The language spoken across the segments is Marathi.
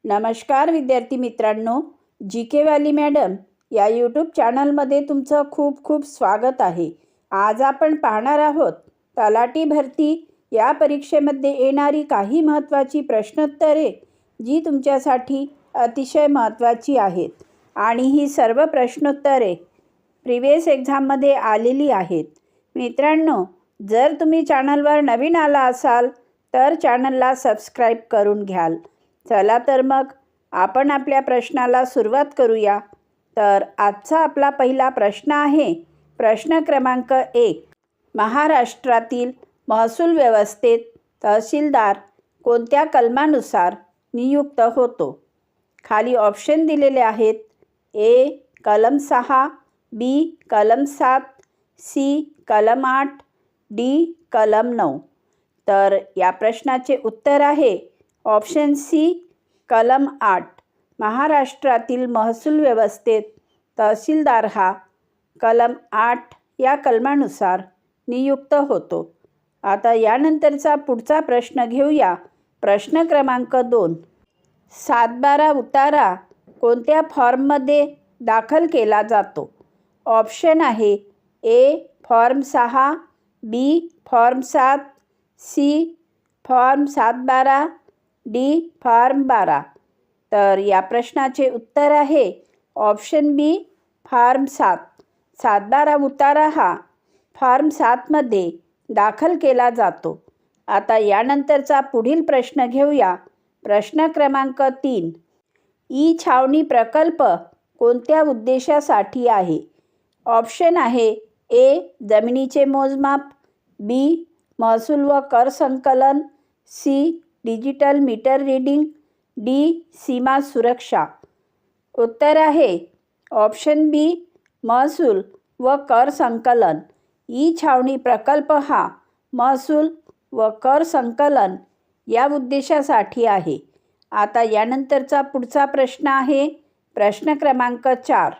नमस्कार विद्यार्थी मित्रांनो, जी के वाली मॅडम या यूट्यूब चॅनलमध्ये तुमचं खूप खूप स्वागत आहे। आज आपण पाहणार आहोत तलाठी भरती या परीक्षेमध्ये येणारी काही महत्त्वाची प्रश्नोत्तरे जी तुमच्यासाठी अतिशय महत्त्वाची आहेत आणि ही सर्व प्रश्नोत्तरे प्रिवियस एक्झाममध्ये आलेली आहेत। मित्रांनो, जर तुम्ही चॅनलवर नवीन आला असाल तर चॅनलला सबस्क्राईब करून घ्याल। चला तर मग आपण आपल्या प्रश्नाला सुरुवात करूया। तर आजचा आपला पहिला प्रश्न आहे प्रश्न क्रमांक 1। महाराष्ट्रातील महसूल व्यवस्थेत तहसीलदार कोणत्या कलमानुसार नियुक्त होतो? खाली ऑप्शन दिलेले आहेत। ए कलम 6, बी कलम 7, सी कलम 8, डी कलम 9। तर या प्रश्नाचे उत्तर आहे ऑप्शन सी कलम 8। महाराष्ट्रातील महसूल व्यवस्थेत तहसीलदार हा कलम 8 या कलमानुसार नियुक्त होतो। आता यानंतरचा पुढचा प्रश्न घेऊया। प्रश्न क्रमांक 2। 7/12 उतारा कोणत्या फॉर्ममध्ये दाखल केला जातो? ऑप्शन आहे A form 6, B form 7, C form 7/12, D form 12। तर या प्रश्नाचे उत्तर आहे ऑप्शन बी फॉर्म 7। 7/12 उतारा हा फॉर्म 7मध्ये दाखल केला जातो। आता यानंतरचा पुढील प्रश्न घेऊया। प्रश्न क्रमांक 3। ई छावणी प्रकल्प कोणत्या उद्देशासाठी आहे? ऑप्शन आहे ए जमिनीचे मोजमाप, बी महसूल व कर संकलन, C digital meter reading, D सीमा सुरक्षा। उत्तर आहे ऑप्शन बी महसूल व कर संकलन। ई छावणी प्रकल्प हा महसूल व कर संकलन या उद्देशासाठी आहे। आता यानंतरचा पुढचा प्रश्न आहे प्रश्न क्रमांक 4।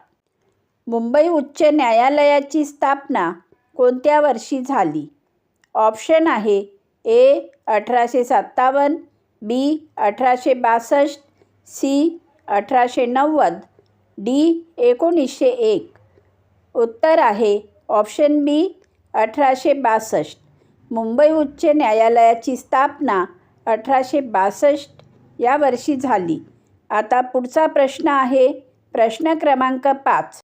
मुंबई उच्च न्यायालयाची स्थापना कोणत्या वर्षी झाली? ऑप्शन आहे ए 1857, बी 1862, सी 1890, डी 1901। उत्तर आहे ऑप्शन बी 1862। मुंबई उच्च न्यायालयाची स्थापना 1862 या वर्षी झाली। आता पुढचा प्रश्न आहे प्रश्न क्रमांक 5।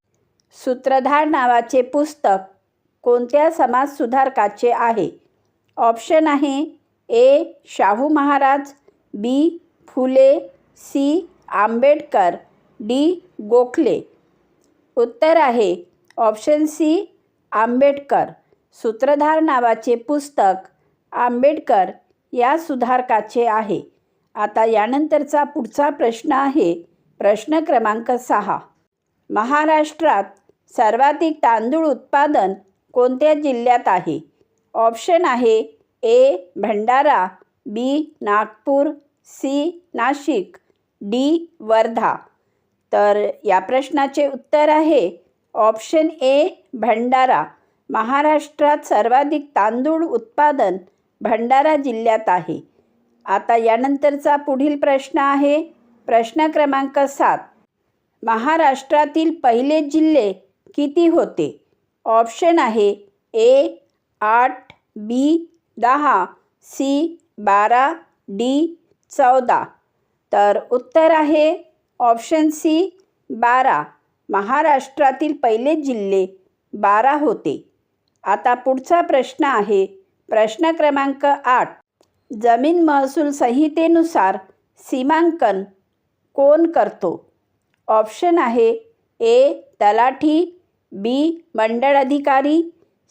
सूत्रधार नावाचे पुस्तक कोणत्या समाजसुधारकाचे आहे? ऑप्शन आहे ए शाहू महाराज, बी फुले, सी आंबेडकर, डी गोखले। उत्तर आहे ऑप्शन सी आंबेडकर। सूत्रधार नावाचे पुस्तक आंबेडकर या सुधारकाचे आहे। आता यानंतरचा पुढचा प्रश्न आहे प्रश्न क्रमांक 6। महाराष्ट्रात सर्वाधिक तांदूळ उत्पादन कोणत्या जिल्ह्यात आहे? ऑप्शन आहे ए भंडारा, बी नागपूर, सी नाशिक, डी वर्धा। तर या प्रश्नाचे उत्तर आहे ऑप्शन ए भंडारा। महाराष्ट्रात सर्वाधिक तांदूळ उत्पादन भंडारा जिल्ह्यात आहे। आता यानंतरचा पुढील प्रश्न आहे प्रश्न क्रमांक 7। महाराष्ट्रातील पहिले जिल्हे किती होते? ऑप्शन आहे ए 8, बी 10, सी 12, डी 14। तर उत्तर आहे ऑप्शन सी 12। महाराष्ट्रातील पहिले जिल्हे 12 होते। आता पुढचा प्रश्न आहे प्रश्न क्रमांक 8। जमीन महसूल संहितेनुसार सीमांकन कोण करतो? ऑप्शन आहे ए तलाठी, बी मंडळ अधिकारी,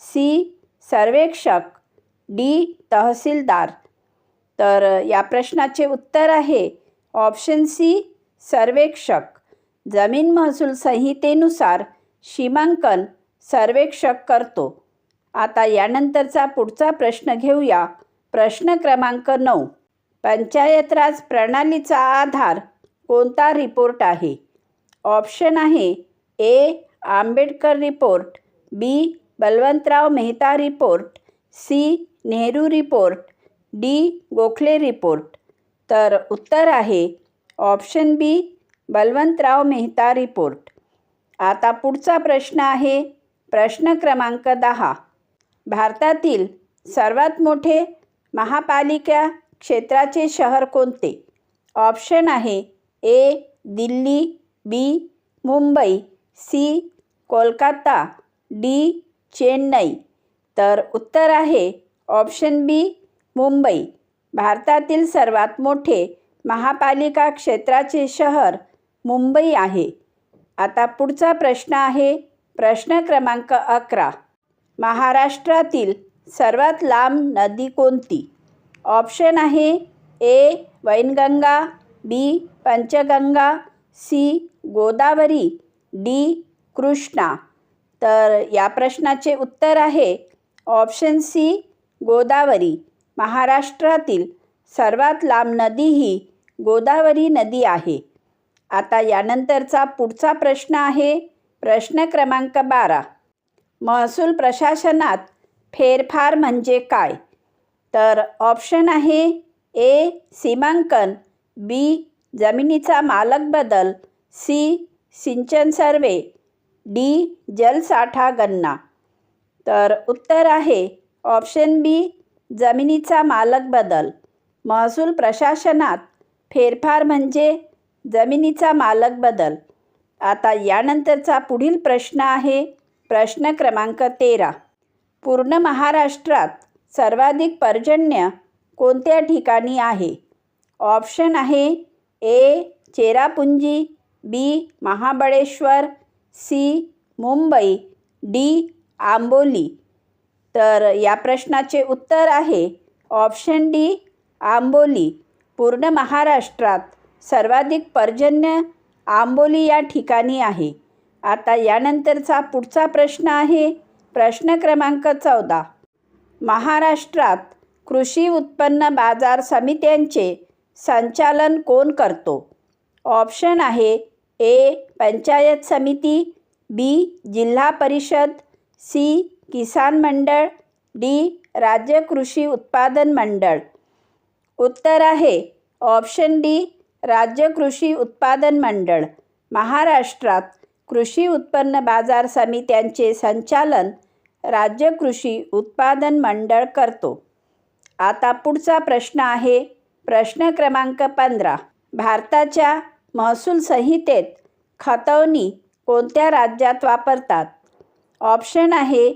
सी सर्वेक्षक, डी तहसीलदार। तर या प्रश्नाचे उत्तर आहे ऑप्शन सी सर्वेक्षक। जमीन महसूल संहितेनुसार सीमांकन सर्वेक्षक करतो। आता यानंतरचा पुढचा प्रश्न घेऊया। प्रश्न क्रमांक 9। पंचायत राज प्रणालीचा आधार कोणता रिपोर्ट आहे? ऑप्शन आहे A Ambedkar report, B Balwantrao Mehta report, C Nehru report, D Gokhale report. तर उत्तर आहे option B Balwantrao Mehta report. आता पुढचा प्रश्न आहे प्रश्न क्रमांक 10. भारतातील सर्वात मोठे महापालिका क्षेत्राचे शहर कोणते? ऑप्शन आहे ए दिल्ली, बी मुंबई, सी कोलकाता, डी चेन्नई. तर उत्तर आहे ऑप्शन बी मुंबई. भारतातील सर्वात मोठे महापालिका क्षेत्राचे शहर मुंबई आहे. आता पुढचा प्रश्न आहे प्रश्न क्रमांक 11. महाराष्ट्रातील सर्वात लांब नदी कोणती? ऑप्शन आहे ए वैनगंगा, बी पंचगंगा, सी गोदावरी, डी कृष्णा. तर या प्रश्नाचे उत्तर आहे ऑप्शन सी गोदावरी. महाराष्ट्रातील सर्वात लांब नदी ही गोदावरी नदी आहे. आता यानंतरचा पुढचा प्रश्न आहे प्रश्न क्रमांक 12. महसूल प्रशासनात फेरफार म्हणजे काय? तर ऑप्शन आहे ए सीमांकन, बी जमिनीचा मालक बदल, सी सिंचन सर्वे, डी जलसाठा गणना. तर उत्तर आहे ऑप्शन बी जमिनीचा मालक बदल. महसूल प्रशासनात फेरफार म्हणजे जमिनीचा मालक बदल. आता यानंतरचा पुढील प्रश्न आहे प्रश्न क्रमांक 13. पूर्ण महाराष्ट्रात सर्वाधिक पर्जन्य कोणत्या ठिकाणी आहे? ऑप्शन आहे ए चेरापुंजी, बी महाबळेश्वर, सी मुंबई, डी आंबोली. तर या प्रश्नाचे उत्तर आहे ऑप्शन डी आंबोली. पूर्ण महाराष्ट्रात सर्वाधिक पर्जन्य आंबोली या ठिकाणी आहे. आता यानंतरचा पुढचा प्रश्न आहे प्रश्न क्रमांक 14. महाराष्ट्रात कृषी उत्पन्न बाजार समित्यांचे संचालन कोण करतो? ऑप्शन आहे ए पंचायत समिती, बी जिल्हा परिषद, सी किसान मंडळ, डी राज्य कृषी उत्पादन मंडळ. उत्तर आहे ऑप्शन डी राज्य कृषी उत्पादन मंडळ. महाराष्ट्रात कृषी उत्पन्न बाजार समित्यांचे संचालन राज्य कृषी उत्पादन मंडळ करतो. आता पुढचा प्रश्न आहे प्रश्न क्रमांक 15. भारताच्या महसूल संहितेत खतवणी कोणत्या राज्यात वापरतात? ऑप्शन आहे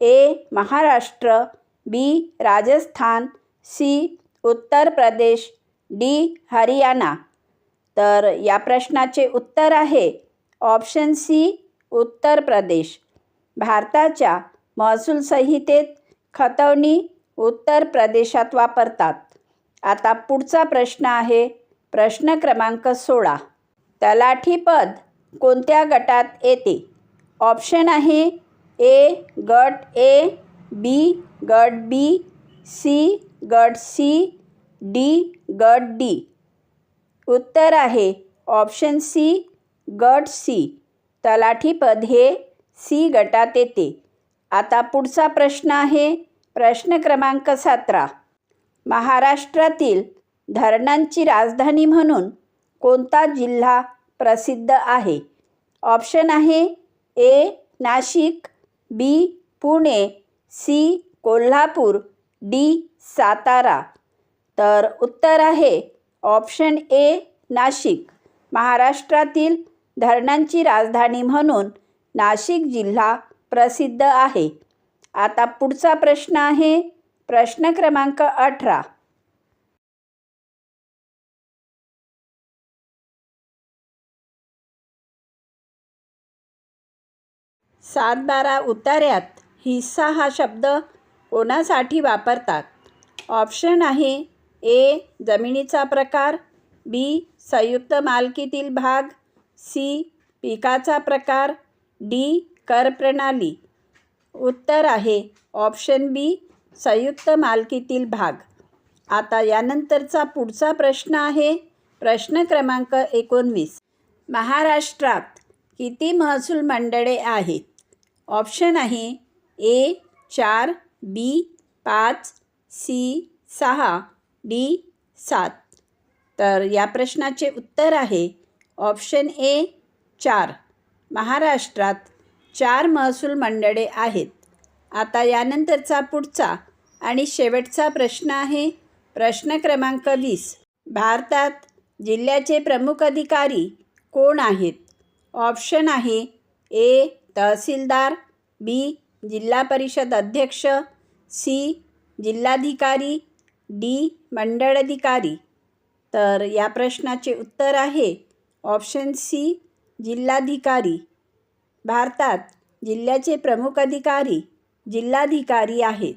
ए महाराष्ट्र, बी राजस्थान, सी उत्तर प्रदेश, डी हरियाणा. तर या प्रश्नाचे उत्तर आहे ऑप्शन सी उत्तर प्रदेश. भारताच्या महसूल संहितेत खतवणी उत्तर प्रदेशात वापरतात. आता पुढचा प्रश्न आहे प्रश्न क्रमांक 16. तलाठी पद कोणत्या गटात येते? ऑप्शन आहे ए गट ए, बी गट बी, सी गट सी, डी गट डी. उत्तर आहे ऑप्शन सी गट सी. तलाठी पद हे सी गटात येते. आता पुढचा प्रश्न आहे प्रश्न क्रमांक 17. महाराष्ट्रातील धरणांची राजधानी म्हणून कोणता जिल्हा प्रसिद्ध आहे? ऑप्शन आहे ए नाशिक, बी पुणे, सी कोल्हापूर, डी सातारा. तर उत्तर आहे ऑप्शन ए नाशिक. महाराष्ट्रातील धरणांची राजधानी म्हणून नाशिक जिल्हा प्रसिद्ध आहे. आता पुढचा प्रश्न आहे प्रश्न क्रमांक 18. सातबारा उतार्यात हिस्सा हा शब्द कोणासाठी वापरतात? ऑप्शन आहे ए जमिनीचा प्रकार, बी संयुक्त मालकीतील भाग, सी पिकाचा प्रकार, डी कर प्रणाली. उत्तर आहे ऑप्शन बी संयुक्त मालकीतील भाग. आता यानंतरचा पुढचा प्रश्न आहे प्रश्न क्रमांक 19. महाराष्ट्रात किती महसूल मंडळे आहेत? ऑप्शन आहे ए 4, बी 5, सी 6, डी 7. तर या प्रश्नाचे उत्तर आहे ऑप्शन ए 4. महाराष्ट्रात 4 महसूल मंडळे आहेत. आता यानंतरचा पुढचा आणि शेवटचा प्रश्न आहे प्रश्न क्रमांक 20. भारतात जिल्ह्याचे प्रमुख अधिकारी कोण आहेत? ऑप्शन आहे ए तहसीलदार, बी जिल्हा परिषद अध्यक्ष, सी जिल्हाधिकारी, डी मंडळ अधिकारी. तर या प्रश्नाचे उत्तर आहे ऑप्शन सी जिल्हाधिकारी. भारतात जिल्ह्याचे प्रमुख अधिकारी जिल्हाधिकारी आहेत.